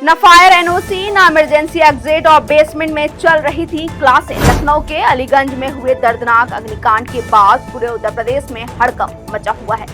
न fire NOC, न emergency exit और बेसमेंट में चल रही थी क्लासें। लखनऊ के अलीगंज में हुए दर्दनाक अग्निकांड के बाद पूरे उत्तर प्रदेश में हड़कंप मचा हुआ है।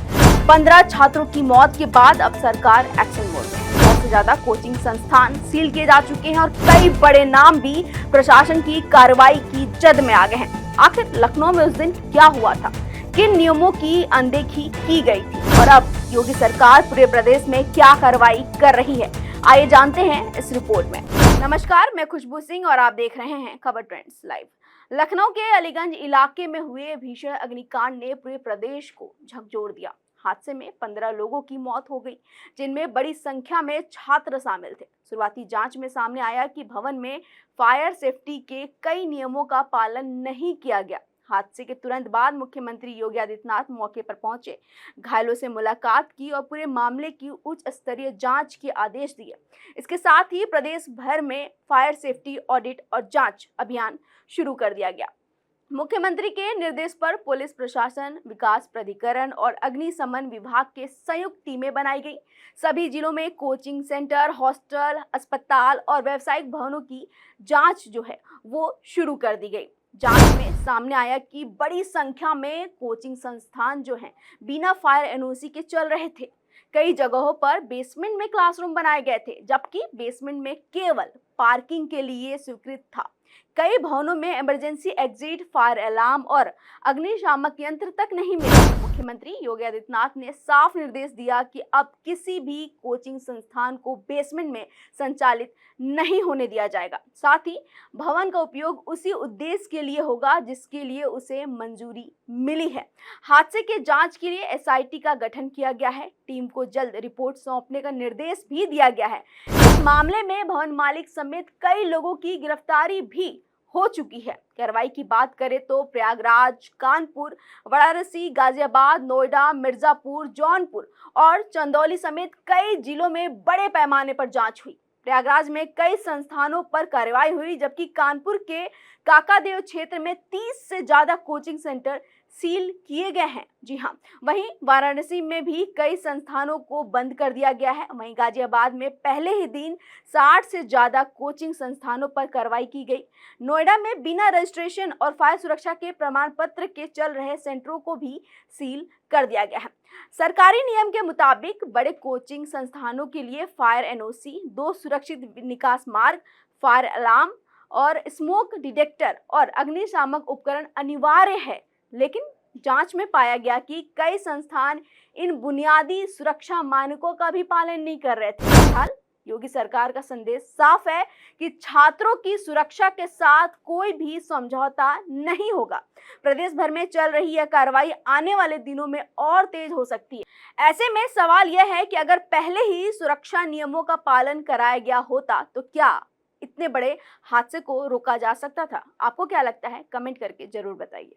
15 छात्रों की मौत के बाद अब सरकार एक्शन मोड में है। 100 से ज्यादा कोचिंग संस्थान सील किए जा चुके हैं और कई बड़े नाम भी प्रशासन की कार्रवाई की जद में आ गए हैं। आखिर लखनऊ में उस दिन क्या हुआ था, किन नियमों की अनदेखी की गई थी और अब योगी सरकार पूरे प्रदेश में क्या कार्रवाई कर रही है, आइए जानते हैं इस रिपोर्ट में। नमस्कार, मैं खुशबू सिंह और आप देख रहे हैं खबर ट्रेंड्स लाइव। लखनऊ के अलीगंज इलाके में हुए भीषण अग्निकांड ने पूरे प्रदेश को झकझोर दिया। हादसे में 15 लोगों की मौत हो गई, जिनमें बड़ी संख्या में छात्र शामिल थे। शुरुआती जांच में सामने आया कि भवन में फायर सेफ्टी के कई नियमों का पालन नहीं किया गया। हादसे के तुरंत बाद मुख्यमंत्री योगी आदित्यनाथ मौके पर पहुंचे, घायलों से मुलाकात की और पूरे मामले की उच्च स्तरीय जांच के आदेश दिए। इसके साथ ही प्रदेश भर में फायर सेफ्टी ऑडिट और जांच अभियान शुरू कर दिया गया। मुख्यमंत्री के निर्देश पर पुलिस प्रशासन, विकास प्राधिकरण और अग्निशमन विभाग के संयुक्त टीमें बनाई गई। सभी जिलों में कोचिंग सेंटर, हॉस्टल, अस्पताल और व्यावसायिक भवनों की जांच जो है वो शुरू कर दी गई। जांच में सामने आया कि बड़ी संख्या में कोचिंग संस्थान जो हैं बिना फायर एनओसी के चल रहे थे। कई जगहों पर बेसमेंट में क्लासरूम बनाए गए थे, जबकि बेसमेंट में केवल पार्किंग के लिए स्वीकृत था। कई भवनों में इमरजेंसी एग्जिट, फायर अलार्म और अग्निशामक यंत्र तक नहीं मिले। मुख्यमंत्री योगी आदित्यनाथ ने साफ निर्देश दिया कि अब किसी भी कोचिंग संस्थान को बेसमेंट में संचालित नहीं होने दिया जाएगा। साथ ही भवन का उपयोग उसी उद्देश्य के लिए होगा जिसके लिए उसे मंजूरी मिली है। हादसे के जांच के लिए एसआईटी का गठन किया गया है। टीम को जल्द रिपोर्ट सौंपने का निर्देश भी दिया गया है। इस मामले में भवन मालिक समेत कई लोगों की गिरफ्तारी भी हो चुकी है। कार्रवाई की बात करें तो प्रयागराज, कानपुर, वाराणसी, गाजियाबाद, नोएडा, मिर्जापुर, जौनपुर और चंदौली समेत कई जिलों में बड़े पैमाने पर जांच हुई। प्रयागराज में कई संस्थानों पर कार्रवाई हुई, जबकि कानपुर के काकादेव क्षेत्र में 30 से ज्यादा कोचिंग सेंटर सील किए गए हैं। जी हाँ, वहीं वाराणसी में भी कई संस्थानों को बंद कर दिया गया है। वहीं गाजियाबाद में पहले ही दिन 60 से ज्यादा कोचिंग संस्थानों पर कार्रवाई की गई। नोएडा में बिना रजिस्ट्रेशन और फायर सुरक्षा के प्रमाण पत्र के चल रहे सेंटरों को भी सील कर दिया गया है। सरकारी नियम के मुताबिक बड़े कोचिंग संस्थानों के लिए फायर एनओसी, 2 सुरक्षित निकास मार्ग, फायर अलार्म और स्मोक डिटेक्टर और अग्निशामक उपकरण अनिवार्य है। लेकिन जांच में पाया गया कि कई संस्थान इन बुनियादी सुरक्षा मानकों का भी पालन नहीं कर रहे थे। फिलहाल योगी सरकार का संदेश साफ है कि छात्रों की सुरक्षा के साथ कोई भी समझौता नहीं होगा। प्रदेश भर में चल रही यह कार्रवाई आने वाले दिनों में और तेज हो सकती है। ऐसे में सवाल यह है कि अगर पहले ही सुरक्षा नियमों का पालन कराया गया होता तो क्या इतने बड़े हादसे को रोका जा सकता था? आपको क्या लगता है? कमेंट करके जरूर बताइए।